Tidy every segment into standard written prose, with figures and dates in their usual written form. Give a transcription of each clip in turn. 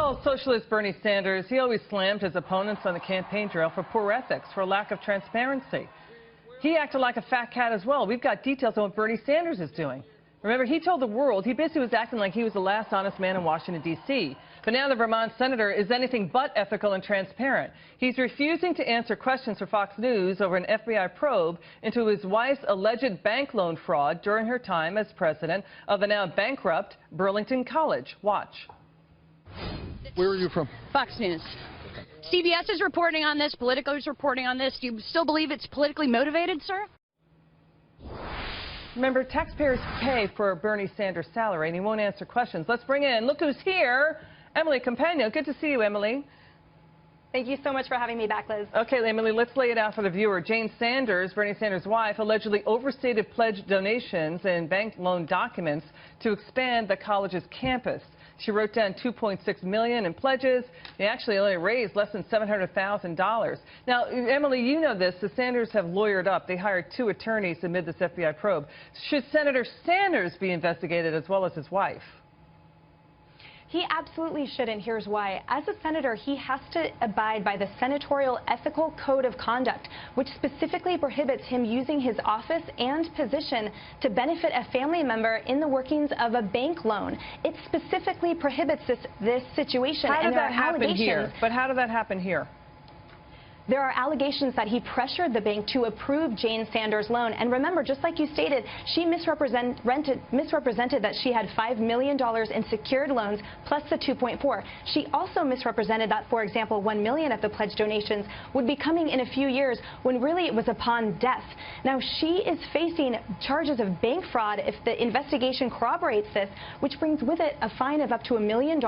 Well, socialist Bernie Sanders, he always slammed his opponents on the campaign trail for poor ethics, for lack of transparency. He acted like a fat cat as well. We've got details on what Bernie Sanders is doing. Remember, he told the world, he basically was acting like he was the last honest man in Washington, D.C. But now the Vermont senator is anything but ethical and transparent. He's refusing to answer questions for Fox News over an FBI probe into his wife's alleged bank loan fraud during her time as president of the now bankrupt Burlington College. Watch. Where are you from? Fox News. CBS is reporting on this. Politico is reporting on this. Do you still believe it's politically motivated, sir? Remember, taxpayers pay for Bernie Sanders' salary, and he won't answer questions. Let's bring in, look who's here, Emily Compagno. Good to see you, Emily. Thank you so much for having me back, Liz. Okay, Emily, let's lay it out for the viewer. Jane Sanders, Bernie Sanders' wife, allegedly overstated pledge donations and bank loan documents to expand the college's campus. She wrote down $2.6 million in pledges. They actually only raised less than $700,000. Now, Emily, you know this. The Sanders have lawyered up. They hired 2 attorneys amid this FBI probe. Should Senator Sanders be investigated as well as his wife? He absolutely should, and here's why. As a senator, he has to abide by the Senatorial Ethical Code of Conduct, which specifically prohibits him using his office and position to benefit a family member in the workings of a bank loan. It specifically prohibits this situation. How did that happen here? But how did that happen here? There are allegations that he pressured the bank to approve Jane Sanders' loan. And remember, just like you stated, she misrepresented that she had $5 million in secured loans plus the 2.4. She also misrepresented that, for example, $1 million of the pledge donations would be coming in a few years when really it was upon death. Now, she is facing charges of bank fraud if the investigation corroborates this, which brings with it a fine of up to $1 million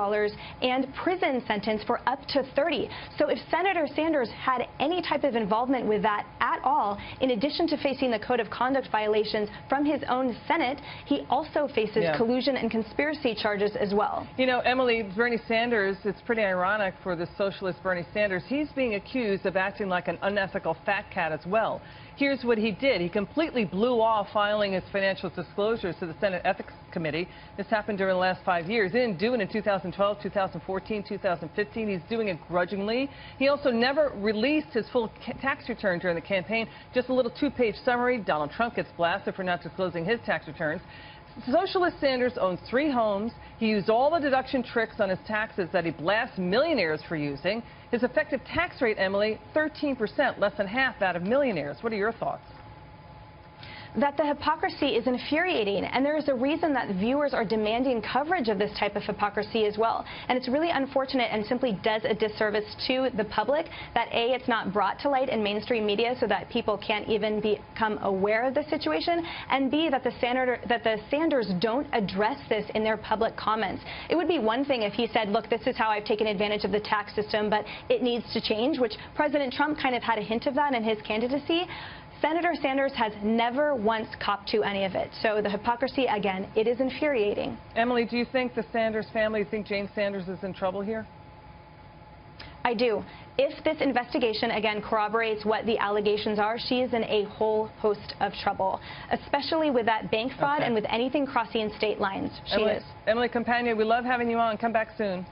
and prison sentence for up to 30. So if Senator Sanders had any type of involvement with that at all, in addition to facing the code of conduct violations from his own Senate, he also faces collusion and conspiracy charges as well. You know, Emily, Bernie Sanders, it's pretty ironic for the socialist Bernie Sanders. He's being accused of acting like an unethical fat cat as well. Here's what he did. He completely blew off filing his financial disclosures to the Senate Ethics Committee. This happened during the last 5 years. He didn't do it in 2012, 2014, 2015. He's doing it grudgingly. He also never released his full tax return during the campaign. Just a little 2-page summary. Donald Trump gets blasted for not disclosing his tax returns. Socialist Sanders owns 3 homes. He used all the deduction tricks on his taxes that he blasts millionaires for using. His effective tax rate, Emily, 13%, less than half that of millionaires. What are your thoughts? That the hypocrisy is infuriating, and there is a reason that viewers are demanding coverage of this type of hypocrisy as well. And it's really unfortunate and simply does a disservice to the public that A, it's not brought to light in mainstream media so that people can't even become aware of the situation, and B, that the Sanders don't address this in their public comments. It would be one thing if he said, look, this is how I've taken advantage of the tax system, but it needs to change, which President Trump kind of had a hint of that in his candidacy. Senator Sanders has never once copped to any of it. So the hypocrisy, again, it is infuriating. Emily, do you think the Sanders family think Jane Sanders is in trouble here? I do. If this investigation, again, corroborates what the allegations are, she is in a whole host of trouble, especially with that bank fraud and with anything crossing state lines. She is. Emily Compagno, we love having you on. Come back soon.